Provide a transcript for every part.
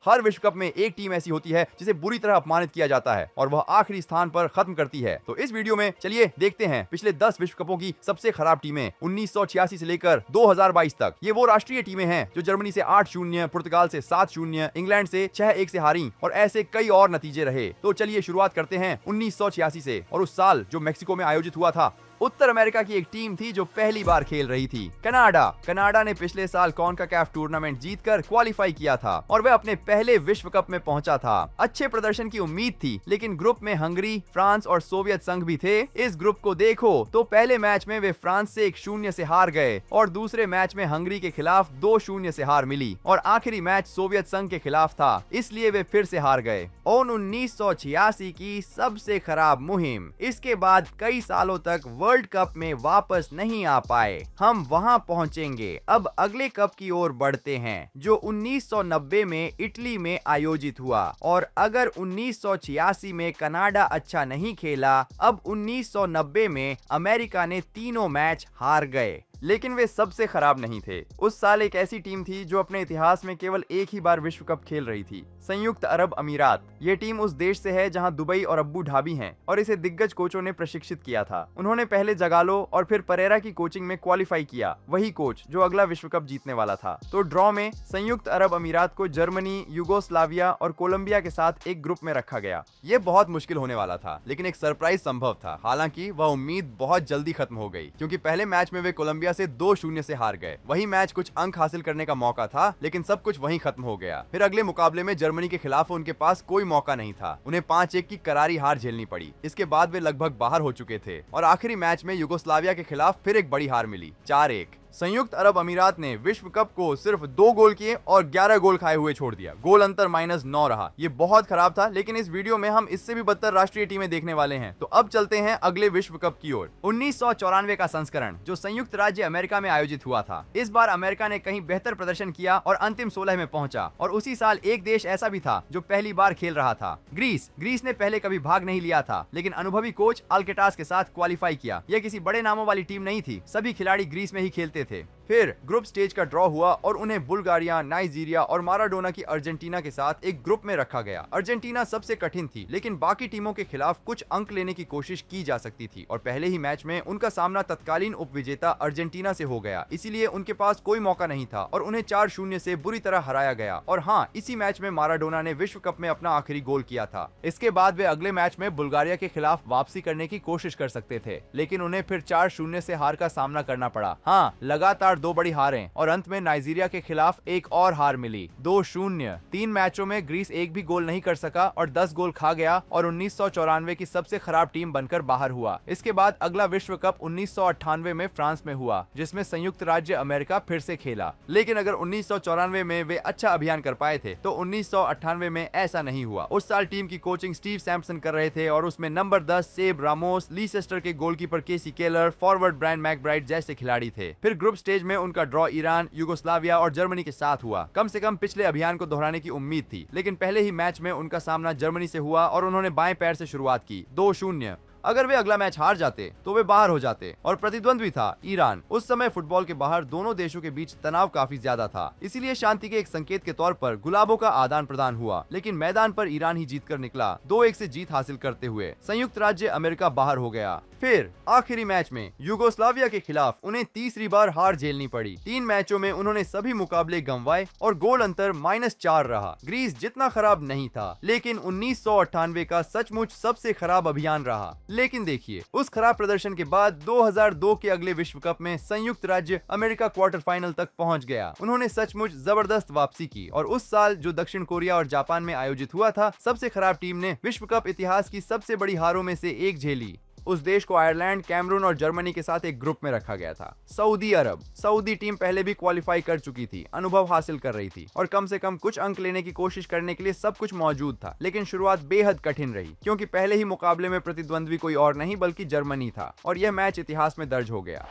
हर विश्व कप में एक टीम ऐसी होती है जिसे बुरी तरह अपमानित किया जाता है और वह आखिरी स्थान पर खत्म करती है। तो इस वीडियो में चलिए देखते हैं पिछले 10 विश्व कपों की सबसे खराब टीमें 1986 से लेकर 2022 तक। ये वो राष्ट्रीय टीमें हैं जो जर्मनी से 8-0, पुर्तगाल से 7-0, इंग्लैंड से 6-1 से हारी और ऐसे कई और नतीजे रहे। तो चलिए शुरुआत करते हैं 1986 से और उस साल जो मेक्सिको में आयोजित हुआ था। उत्तर अमेरिका की एक टीम थी जो पहली बार खेल रही थी, कनाडा ने पिछले साल कॉन्काकैफ टूर्नामेंट जीतकर क्वालिफाई किया था और वह अपने पहले विश्व कप में पहुंचा था। अच्छे प्रदर्शन की उम्मीद थी, लेकिन ग्रुप में हंगरी, फ्रांस और सोवियत संघ भी थे। इस ग्रुप को देखो तो पहले मैच में वे फ्रांस से 1-0 से हार गए और दूसरे मैच में हंगरी के खिलाफ 2-0 से हार मिली और आखिरी मैच सोवियत संघ के खिलाफ था, इसलिए वे फिर से हार गए। और 1986 की सबसे खराब मुहिम, इसके बाद कई सालों तक वर्ल्ड कप में वापस नहीं आ पाए। हम वहां पहुंचेंगे। अब अगले कप की ओर बढ़ते हैं जो 1990 में इटली में आयोजित हुआ। और अगर 1986 में कनाडा अच्छा नहीं खेला, अब 1990 में अमेरिका ने तीनों मैच हार गए। लेकिन वे सबसे खराब नहीं थे। उस साल एक ऐसी टीम थी जो अपने इतिहास में केवल एक ही बार विश्व कप खेल रही थी, संयुक्त अरब अमीरात। ये टीम उस देश से है जहां दुबई और अब्बू धाबी हैं और इसे दिग्गज कोचों ने प्रशिक्षित किया था। उन्होंने पहले जगालो और फिर परेरा की कोचिंग में क्वालिफाई किया, वही कोच जो अगला विश्व कप जीतने वाला था। तो ड्रॉ में संयुक्त अरब अमीरात को जर्मनी, यूगोस्लाविया और कोलंबिया के साथ एक ग्रुप में रखा गया। ये बहुत मुश्किल होने वाला था, लेकिन एक सरप्राइज संभव था। हालांकि वह उम्मीद बहुत जल्दी खत्म हो गई, क्योंकि पहले मैच में वे कोलंबिया से 2-0 से हार गए। वही मैच कुछ अंक हासिल करने का मौका था, लेकिन सब कुछ वहीं खत्म हो गया। फिर अगले मुकाबले में जर्मनी के खिलाफ उनके पास कोई मौका नहीं था। उन्हें 5-1 की करारी हार झेलनी पड़ी। इसके बाद वे लगभग बाहर हो चुके थे और आखिरी मैच में यूगोस्लाविया के खिलाफ फिर एक बड़ी हार मिली, 4-1। संयुक्त अरब अमीरात ने विश्व कप को सिर्फ 2 गोल किए और 11 गोल खाए हुए छोड़ दिया। गोल अंतर -9 रहा। ये बहुत खराब था, लेकिन इस वीडियो में हम इससे भी बदतर राष्ट्रीय टीमें देखने वाले हैं। तो अब चलते हैं अगले विश्व कप की ओर। 1994 का संस्करण जो संयुक्त राज्य अमेरिका में आयोजित हुआ था। इस बार अमेरिका ने कहीं बेहतर प्रदर्शन किया और अंतिम 16 में पहुंचा। और उसी साल एक देश ऐसा भी था जो पहली बार खेल रहा था, ग्रीस ने पहले कभी भाग नहीं लिया था, लेकिन अनुभवी कोच अल्केटास के साथ क्वालिफाई किया। यह किसी बड़े नामों वाली टीम नहीं थी, सभी खिलाड़ी ग्रीस में ही खेलते थे। फिर ग्रुप स्टेज का ड्रॉ हुआ और उन्हें बुल्गारिया, नाइजीरिया और माराडोना की अर्जेंटीना के साथ एक ग्रुप में रखा गया। अर्जेंटीना सबसे कठिन थी, लेकिन बाकी टीमों के खिलाफ कुछ अंक लेने की कोशिश की जा सकती थी और पहले ही मैच में उनका सामना तत्कालीन उपविजेता अर्जेंटीना से हो गया। इसीलिए उनके पास कोई मौका नहीं था और उन्हें 4-0 से बुरी तरह हराया गया। और हाँ, इसी मैच में माराडोना ने विश्व कप में अपना आखिरी गोल किया था। इसके बाद वे अगले मैच में बुल्गारिया के खिलाफ वापसी करने की कोशिश कर सकते थे, लेकिन उन्हें फिर 4-0 से हार का सामना करना पड़ा। हाँ, लगातार 2 बड़ी हारें और अंत में नाइजीरिया के खिलाफ एक और हार मिली, 2-0। 3 मैचों में ग्रीस एक भी गोल नहीं कर सका और 10 गोल खा गया और 1994 की सबसे खराब टीम बनकर बाहर हुआ। इसके बाद अगला विश्व कप 1998 में फ्रांस में हुआ, जिसमें संयुक्त राज्य अमेरिका फिर से खेला। लेकिन अगर 1994 में वे अच्छा अभियान कर पाए थे, तो 1998 में ऐसा नहीं हुआ। उस साल टीम की कोचिंग स्टीव सैम्पसन कर रहे थे और उसमें नंबर 10 सेब रामोस, लीसेस्टर के गोलकीपर केसी केलर, फॉरवर्ड ब्रायन मैकब्राइड जैसे खिलाड़ी थे। फिर ग्रुप स्टेज में उनका ड्रॉ ईरान, यूगोस्लाविया और जर्मनी के साथ हुआ। कम से कम पिछले अभियान को दोहराने की उम्मीद थी, लेकिन पहले ही मैच में उनका सामना जर्मनी से हुआ और उन्होंने बाएं पैर से शुरुआत की, 2-0। अगर वे अगला मैच हार जाते तो वे बाहर हो जाते और प्रतिद्वंद्वी था ईरान। उस समय फुटबॉल के बाहर दोनों देशों के बीच तनाव काफी ज्यादा था, इसीलिए शांति के एक संकेत के तौर पर गुलाबों का आदान प्रदान हुआ। लेकिन मैदान पर ईरान ही जीत कर निकला, 2-1 से जीत हासिल करते हुए। संयुक्त राज्य अमेरिका बाहर हो गया। फिर आखिरी मैच में यूगोस्लाविया के खिलाफ उन्हें तीसरी बार हार झेलनी पड़ी। 3 मैचों में उन्होंने सभी मुकाबले गंवाए और गोल अंतर -4 रहा। ग्रीस जितना खराब नहीं था, लेकिन 1998 का सचमुच सबसे खराब अभियान रहा। लेकिन देखिए, उस खराब प्रदर्शन के बाद 2002 के अगले विश्व कप में संयुक्त राज्य अमेरिका क्वार्टर फाइनल तक पहुंच गया। उन्होंने सचमुच जबरदस्त वापसी की और उस साल जो दक्षिण कोरिया और जापान में आयोजित हुआ था, सबसे खराब टीम ने विश्व कप इतिहास की सबसे बड़ी हारों में से एक झेली। उस देश को आयरलैंड, कैमरून और जर्मनी के साथ एक ग्रुप में रखा गया था। सऊदी अरब, सऊदी टीम पहले भी क्वालिफाई कर चुकी थी, अनुभव हासिल कर रही थी और कम से कम कुछ अंक लेने की कोशिश करने के लिए सब कुछ मौजूद था। लेकिन शुरुआत बेहद कठिन रही, क्योंकि पहले ही मुकाबले में प्रतिद्वंद्वी कोई और नहीं बल्कि जर्मनी था और यह मैच इतिहास में दर्ज हो गया।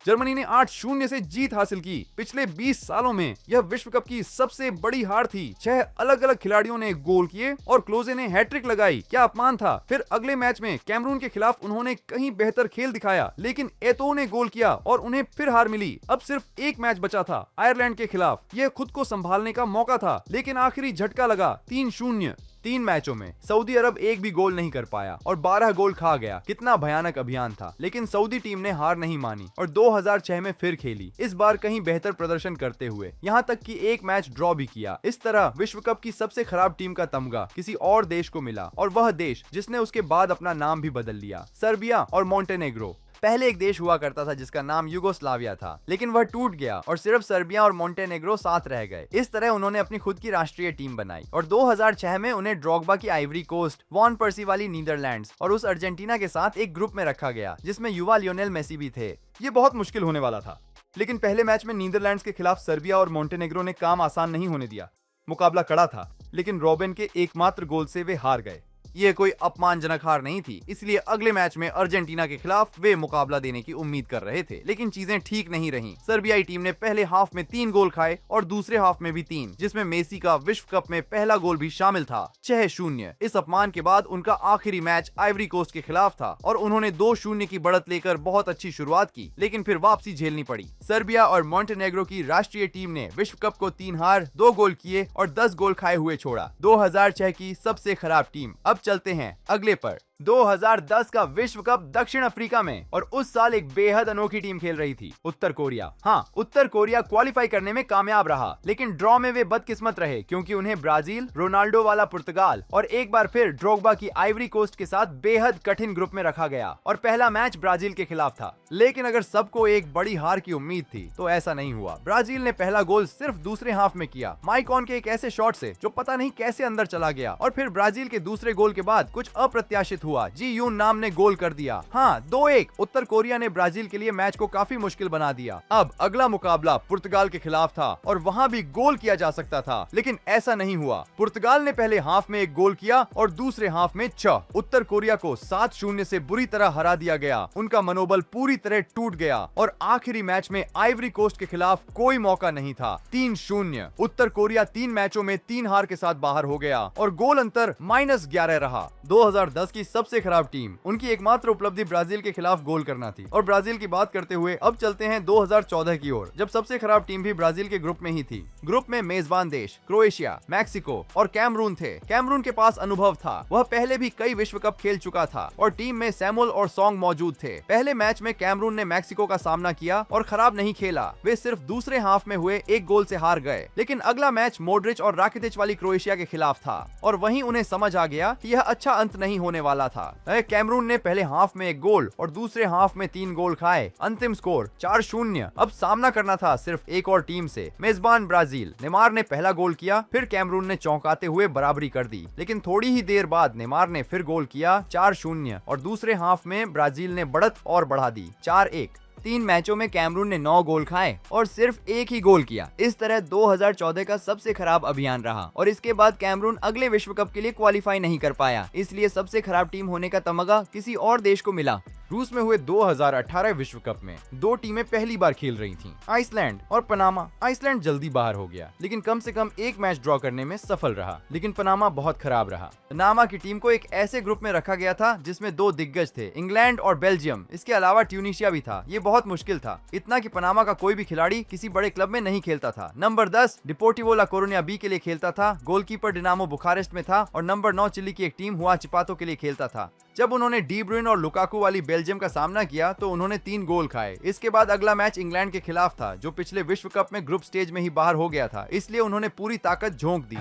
जर्मनी ने 8-0 से जीत हासिल की। पिछले 20 सालों में यह विश्व कप की सबसे बड़ी हार थी। 6 अलग अलग खिलाड़ियों ने गोल किए और क्लोजे ने हैट्रिक लगाई। क्या अपमान था। फिर अगले मैच में कैमरून के खिलाफ उन्होंने कहीं बेहतर खेल दिखाया, लेकिन एतो ने गोल किया और उन्हें फिर हार मिली। अब सिर्फ एक मैच बचा था आयरलैंड के खिलाफ। यह खुद को संभालने का मौका था, लेकिन आखिरी झटका लगा। 3-0। 3 मैचों में सऊदी अरब एक भी गोल नहीं कर पाया और 12 गोल खा गया। कितना भयानक अभियान था, लेकिन सऊदी टीम ने हार नहीं मानी और 2006 में फिर खेली, इस बार कहीं बेहतर प्रदर्शन करते हुए। यहां तक कि एक मैच ड्रॉ भी किया। इस तरह विश्व कप की सबसे खराब टीम का तमगा किसी और देश को मिला, और वह देश जिसने उसके बाद अपना नाम भी बदल लिया, सर्बिया और मोंटेनेग्रो। पहले एक देश हुआ करता था जिसका नाम युगोस्लाविया था, लेकिन वह टूट गया और सिर्फ सर्बिया और मोंटेनेग्रो साथ रह गए। इस तरह उन्होंने अपनी खुद की राष्ट्रीय टीम बनाई और 2006 में उन्हें ड्रॉगबा की आइवरी कोस्ट, वॉन पर्सी वाली नीदरलैंड्स और उस अर्जेंटीना के साथ एक ग्रुप में रखा गया जिसमें युवा लियोनेल मेसी भी थे। ये बहुत मुश्किल होने वाला था, लेकिन पहले मैच में नीदरलैंड्स के खिलाफ सर्बिया और मोंटेनेग्रो ने काम आसान नहीं होने दिया। मुकाबला कड़ा था, लेकिन रॉबिन के एकमात्र गोल से वे हार गए। ये कोई अपमानजनक हार नहीं थी, इसलिए अगले मैच में अर्जेंटीना के खिलाफ वे मुकाबला देने की उम्मीद कर रहे थे, लेकिन चीजें ठीक नहीं रहीं। सर्बियाई टीम ने पहले हाफ में 3 गोल खाए और दूसरे हाफ में भी 3, जिसमें मेसी का विश्व कप में पहला गोल भी शामिल था। 6-0। इस अपमान के बाद उनका आखिरी मैच आइवरी कोस्ट के खिलाफ था और उन्होंने 2-0 की बढ़त लेकर बहुत अच्छी शुरुआत की, लेकिन फिर वापसी झेलनी पड़ी। सर्बिया और मोंटेनेग्रो की राष्ट्रीय टीम ने विश्व कप को 3 हार, 2 गोल किए और 10 गोल खाए हुए छोड़ा। 2006 की सबसे खराब टीम। अब चलते हैं अगले पर। 2010 का विश्व कप दक्षिण अफ्रीका में, और उस साल एक बेहद अनोखी टीम खेल रही थी, उत्तर कोरिया। हाँ, उत्तर कोरिया क्वालिफाई करने में कामयाब रहा, लेकिन ड्रॉ में वे बदकिस्मत रहे क्योंकि उन्हें ब्राजील, रोनाल्डो वाला पुर्तगाल और एक बार फिर ड्रोग्बा की आइवरी कोस्ट के साथ बेहद कठिन ग्रुप में रखा गया और पहला मैच ब्राजील के खिलाफ था। लेकिन अगर सबको एक बड़ी हार की उम्मीद थी तो ऐसा नहीं हुआ। ब्राजील ने पहला गोल सिर्फ दूसरे हाफ में किया, माइकॉन के एक ऐसे शॉट से जो पता नहीं कैसे अंदर चला गया, और फिर ब्राजील के दूसरे गोल के बाद कुछ अप्रत्याशित हुआ। जी यून नाम ने गोल कर दिया। हाँ, 2-1। उत्तर कोरिया ने ब्राजील के लिए मैच को काफी मुश्किल बना दिया। अब अगला मुकाबला पुर्तगाल के खिलाफ था और वहाँ भी गोल किया जा सकता था, लेकिन ऐसा नहीं हुआ। पुर्तगाल ने पहले हाफ में 1 गोल किया और दूसरे हाफ में 6। उत्तर कोरिया को 7-0 से बुरी तरह हरा दिया गया। उनका मनोबल पूरी तरह टूट गया और आखिरी मैच में आइवरी कोस्ट के खिलाफ कोई मौका नहीं था। 3-0। उत्तर कोरिया 3 मैचों में 3 हार के साथ बाहर हो गया और गोल अंतर -11 रहा। 2010 की सबसे खराब टीम। उनकी एकमात्र उपलब्धि ब्राजील के खिलाफ गोल करना थी। और ब्राजील की बात करते हुए अब चलते हैं 2014 की ओर, जब सबसे खराब टीम भी ब्राजील के ग्रुप में ही थी। ग्रुप में मेजबान देश क्रोएशिया, मैक्सिको और कैमरून थे। कैमरून के पास अनुभव था, वह पहले भी कई विश्व कप खेल चुका था और टीम में सैमुअल और सॉन्ग मौजूद थे। पहले मैच में कैमरून ने मैक्सिको का सामना किया और खराब नहीं खेला। वे सिर्फ दूसरे हाफ में हुए 1 गोल से हार गए, लेकिन अगला मैच मोड्रिच और राकिटिच वाली क्रोएशिया के खिलाफ था और वहीं उन्हें समझ आ गया कि यह अच्छा अंत नहीं होने वाला था। कैमरून ने पहले हाफ में 1 गोल और दूसरे हाफ में 3 गोल खाए। अंतिम स्कोर 4-0। अब सामना करना था सिर्फ एक और टीम से, मेजबान ब्राजील। नेमार ने पहला गोल किया, फिर कैमरून ने चौंकाते हुए बराबरी कर दी, लेकिन थोड़ी ही देर बाद नेमार ने फिर गोल किया। 4-0 और दूसरे हाफ में ब्राजील ने बढ़त और बढ़ा दी, 4-1। 3 मैचों में कैमरून ने 9 गोल खाए और सिर्फ 1 ही गोल किया। इस तरह 2014 का सबसे खराब अभियान रहा और इसके बाद कैमरून अगले विश्व कप के लिए क्वालिफाई नहीं कर पाया। इसलिए सबसे खराब टीम होने का तमगा किसी और देश को मिला। रूस में हुए 2018 विश्व कप में 2 टीमें पहली बार खेल रही थीं, आइसलैंड और पनामा। आइसलैंड जल्दी बाहर हो गया, लेकिन कम से कम एक मैच ड्रॉ करने में सफल रहा, लेकिन पनामा बहुत खराब रहा। पनामा की टीम को एक ऐसे ग्रुप में रखा गया था जिसमें 2 दिग्गज थे, इंग्लैंड और बेल्जियम। इसके अलावा ट्यूनीशिया भी था। ये बहुत मुश्किल था, इतना कि पनामा का कोई भी खिलाड़ी किसी बड़े क्लब में नहीं खेलता था। नंबर 10 डिपोर्टिवो ला कोरुनिया बी के लिए खेलता था, गोलकीपर डिनामो बुखारेस्ट में था और नंबर 9 चिली की एक टीम हुआ चिपातो के लिए खेलता था। जब उन्होंने डी ब्रुइन और लुकाकू वाली बेल्जियम का सामना किया तो उन्होंने 3 गोल खाए। इसके बाद अगला मैच इंग्लैंड के खिलाफ था, जो पिछले विश्व कप में ग्रुप स्टेज में ही बाहर हो गया था, इसलिए उन्होंने पूरी ताकत झोंक दी।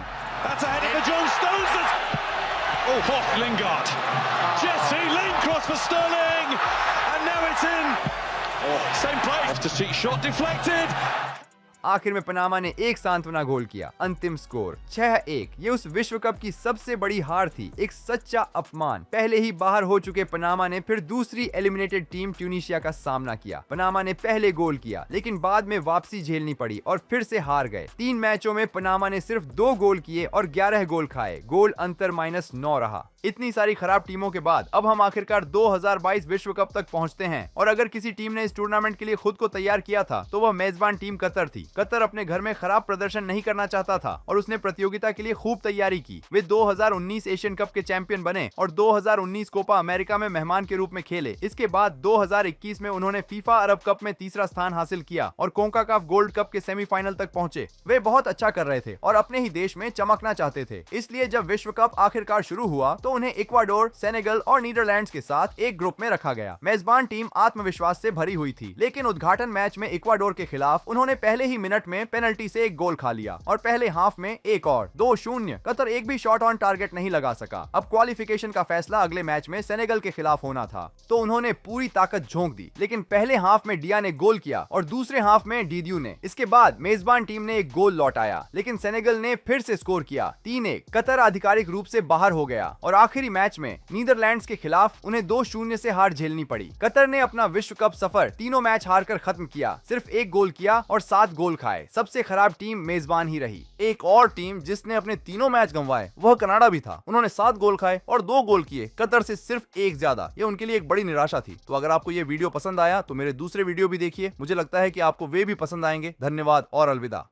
आखिर में पनामा ने एक सांत्वना गोल किया। अंतिम स्कोर 6-1। ये उस विश्व कप की सबसे बड़ी हार थी, एक सच्चा अपमान। पहले ही बाहर हो चुके पनामा ने फिर दूसरी एलिमिनेटेड टीम ट्यूनीशिया का सामना किया। पनामा ने पहले गोल किया, लेकिन बाद में वापसी झेलनी पड़ी और फिर से हार गए। 3 मैचों में पनामा ने सिर्फ 2 गोल किए और 11 गोल खाए। गोल अंतर -9 रहा। इतनी सारी खराब टीमों के बाद अब हम आखिरकार 2022 विश्व कप तक पहुंचते हैं, और अगर किसी टीम ने इस टूर्नामेंट के लिए खुद को तैयार किया था तो वह मेजबान टीम कतर थी। कतर अपने घर में खराब प्रदर्शन नहीं करना चाहता था और उसने प्रतियोगिता के लिए खूब तैयारी की। वे 2019 एशियन कप के चैंपियन बने और 2019 कोपा अमेरिका में मेहमान के रूप में खेले। इसके बाद 2021 में उन्होंने फीफा अरब कप में तीसरा स्थान हासिल किया और कोंकाकाफ गोल्ड कप के सेमीफाइनल तक पहुंचे। वे बहुत अच्छा कर रहे थे और अपने ही देश में चमकना चाहते थे। इसलिए जब विश्व कप आखिरकार शुरू हुआ तो उन्हें इक्वाडोर, सेनेगल और नीदरलैंड्स के साथ एक ग्रुप में रखा गया। मेजबान टीम आत्मविश्वास से भरी हुई थी, लेकिन उद्घाटन मैच में इक्वाडोर के खिलाफ उन्होंने पहले ही मिनट में पेनल्टी से एक गोल खा लिया और पहले हाफ में एक और 2-0। कतर एक भी शॉट ऑन टारगेट नहीं लगा सका। अब क्वालिफिकेशन का फैसला अगले मैच में सेनेगल के खिलाफ होना था, तो उन्होंने पूरी ताकत झोंक दी। लेकिन पहले हाफ में डिया ने गोल किया और दूसरे हाफ में डीड्यू ने। इसके बाद मेजबान टीम ने एक गोल लौटाया, लेकिन सेनेगल ने फिर से स्कोर किया। 3-1। कतर आधिकारिक रूप से बाहर हो गया और आखिरी मैच में नीदरलैंड्स के खिलाफ उन्हें 2-0 से हार झेलनी पड़ी। कतर ने अपना विश्व कप सफर तीनों मैच हारकर खत्म किया, सिर्फ एक गोल किया और 7 गोल खाए। सबसे खराब टीम मेजबान ही रही। एक और टीम जिसने अपने तीनों मैच गंवाए वह कनाडा भी था। उन्होंने 7 गोल खाए और 2 गोल किए, कतर से सिर्फ एक ज्यादा। ये उनके लिए एक बड़ी निराशा थी। तो अगर आपको ये वीडियो पसंद आया तो मेरे दूसरे वीडियो भी देखिए, मुझे लगता है कि आपको वे भी पसंद आएंगे। धन्यवाद और अलविदा।